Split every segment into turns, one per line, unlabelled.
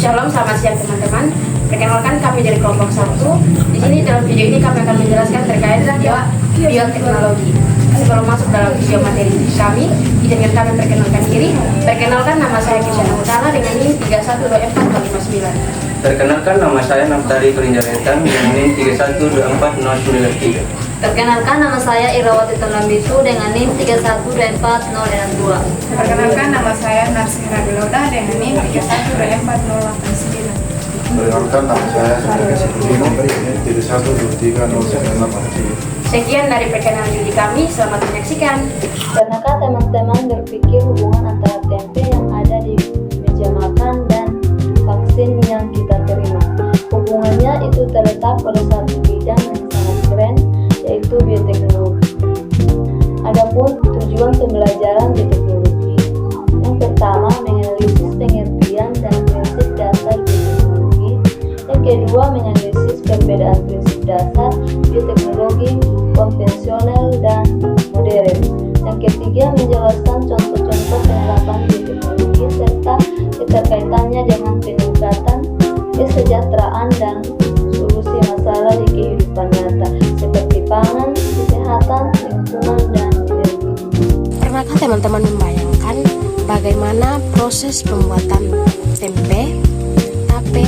Shalom, selamat siang teman-teman. Perkenalkan kami dari kelompok 1. Di sini dalam video ini kami akan menjelaskan terkait bioteknologi. Sebelum masuk dalam video materi kami, izinkan kami perkenalkan diri. Perkenalkan, nama saya Kisyana Utara dengan NIM 3124459.
Perkenalkan, nama saya Naftali Perinjaretan dengan NIM 3124093.
Perkenalkan, nama saya Irawati Tolambisu dengan NIM 3124062.
Perkenalkan, nama saya Narsira Biloda dengan NIM 3124089.
Perkenalkan, nama saya Sudara Sidulino dengan 3123098.
Sekian dari perkenalan diri kami, selamat menyaksikan.
Pernahkah teman-teman berpikir hubungan antara tempe yang ada di meja makan dan vaksin yang kita terima? Hubungannya itu terletak pada satu bidang yang sangat keren, yaitu bioteknologi. Adapun tujuan pembelajaran bioteknologi, yang pertama menganalisis pengertian dan prinsip dasar bioteknologi, yang kedua menganalisis perbedaan prinsip dasar bioteknologi konvensional dan modern, yang ketiga menjelaskan contoh-contoh penerapan bioteknologi serta keterkaitannya dengan peningkatan kesejahteraan dan solusi masalah di kehidupan nyata seperti pangan, kesehatan, lingkungan, dan energi.
Pernahkah teman-teman membayangkan bagaimana proses pembuatan tempe, tape,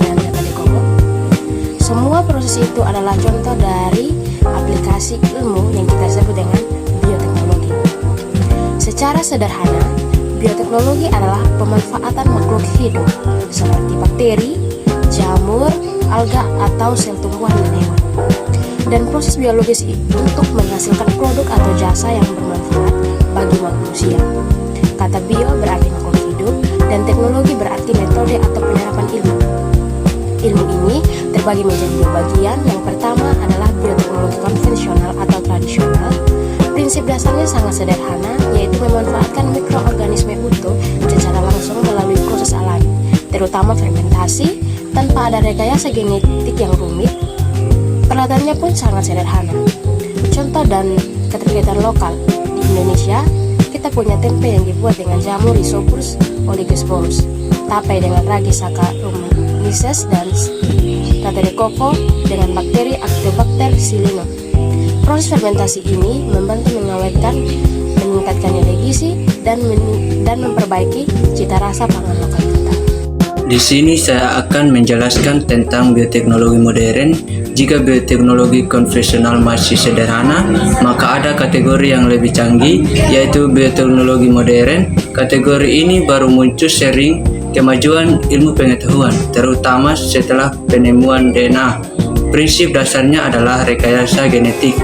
dan Batagor Koko? Semua proses itu adalah contoh dari aplikasi ilmu yang kita sebut dengan bioteknologi. Secara sederhana, bioteknologi adalah pemanfaatan makhluk hidup seperti bakteri, jamur, alga, atau sel tumbuhan dan hewan, dan proses biologis untuk menghasilkan produk atau jasa yang bermanfaat bagi manusia. Kata bio berarti makhluk hidup dan teknologi berarti metode atau penerapan ilmu. Ilmu ini terbagi menjadi dua bagian. Yang pertama adalah bioteknologi konvensional atau tradisional. Prinsip dasarnya sangat sederhana, yaitu memanfaatkan mikroorganisme utuh secara langsung melalui proses alami, terutama fermentasi, tanpa ada rekayasa genetik yang rumit. Peralatannya pun sangat sederhana. Contoh dan keterkaitan lokal di Indonesia, kita punya tempe yang dibuat dengan jamur Rhizopus oligosporus, tape dengan ragi Saccharomyces, dan Batagor Koko dengan bakteri Actobacter pseudomonas. Proses fermentasi ini membantu mengawetkan, meningkatkan nilai gizi, dan memperbaiki cita rasa pangan lokal kita.
Di sini saya akan menjelaskan tentang bioteknologi modern. Jika bioteknologi konvensional masih sederhana, maka ada kategori yang lebih canggih, yaitu bioteknologi modern. Kategori ini baru muncul sering kemajuan ilmu pengetahuan, terutama setelah penemuan DNA. Prinsip dasarnya adalah rekayasa genetik.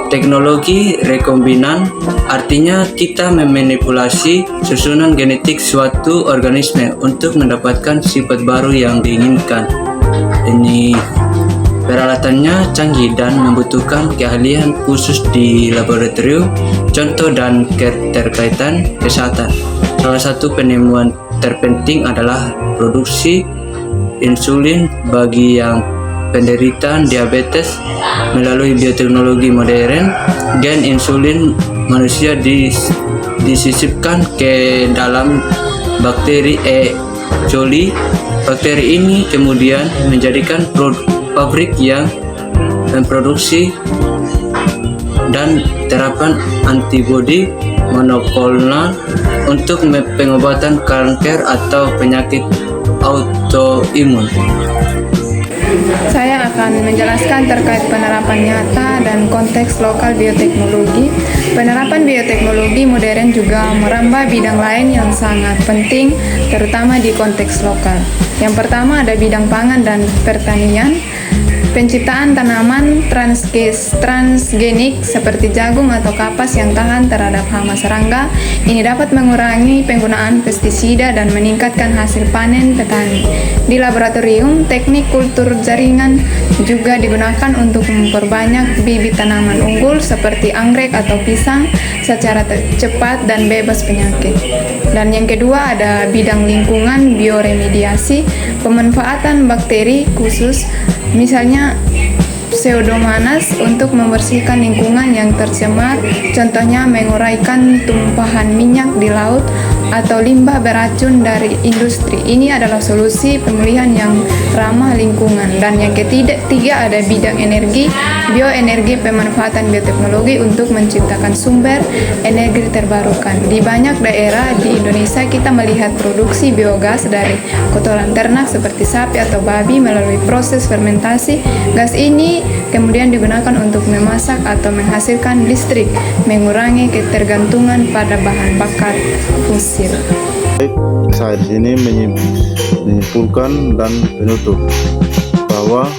Teknologi rekombinan artinya kita memanipulasi susunan genetik suatu organisme untuk mendapatkan sifat baru yang diinginkan. Ini peralatannya canggih dan membutuhkan keahlian khusus di laboratorium. Contoh dan keterkaitan kesehatan. Salah satu penemuan terpenting adalah produksi insulin bagi yang penderita diabetes. Melalui bioteknologi modern, gen insulin manusia disisipkan ke dalam bakteri E. coli. Bakteri ini kemudian menjadikan pabrik yang memproduksi dan terapan antibodi monoklonal untuk pengobatan kanker atau penyakit autoimun.
Saya akan menjelaskan terkait penerapan nyata dan konteks lokal bioteknologi. Penerapan bioteknologi modern juga merambah bidang lain yang sangat penting, terutama di konteks lokal. Yang pertama ada bidang pangan dan pertanian. Penciptaan tanaman transgenik seperti jagung atau kapas yang tahan terhadap hama serangga ini dapat mengurangi penggunaan pestisida dan meningkatkan hasil panen petani. Di laboratorium, teknik kultur jaringan juga digunakan untuk memperbanyak bibit tanaman unggul seperti anggrek atau pisang secara cepat dan bebas penyakit. Dan yang kedua ada bidang lingkungan bioremediasi, pemanfaatan bakteri khusus misalnya Pseudomonas untuk membersihkan lingkungan yang tercemar, contohnya menguraikan tumpahan minyak di laut, atau limbah beracun dari industri. Ini adalah solusi pemulihan yang ramah lingkungan. Dan yang ketiga ada bidang energi, bioenergi, pemanfaatan bioteknologi untuk menciptakan sumber energi terbarukan. Di banyak daerah di Indonesia kita melihat produksi biogas dari kotoran ternak seperti sapi atau babi melalui proses fermentasi. Gas ini kemudian digunakan untuk memasak atau menghasilkan listrik, mengurangi ketergantungan pada bahan bakar fosil.
Saya di sini menyimpulkan dan menutup bahwa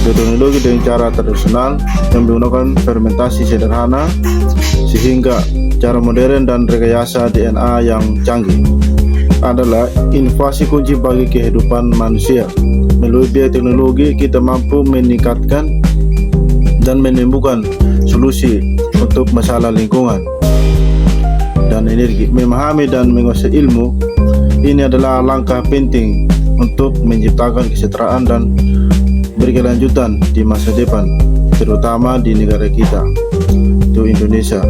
bioteknologi dengan cara tradisional yang menggunakan fermentasi sederhana sehingga cara modern dan rekayasa DNA yang canggih adalah inovasi kunci bagi kehidupan manusia. Melalui bioteknologi kita mampu meningkatkan dan menemukan solusi untuk masalah lingkungan dan energi. Memahami dan menguasai ilmu ini adalah langkah penting untuk menciptakan kesejahteraan dan berkelanjutan di masa depan, terutama di negara kita, itu Indonesia.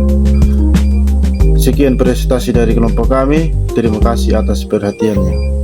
Sekian presentasi dari kelompok kami. Terima kasih atas perhatiannya.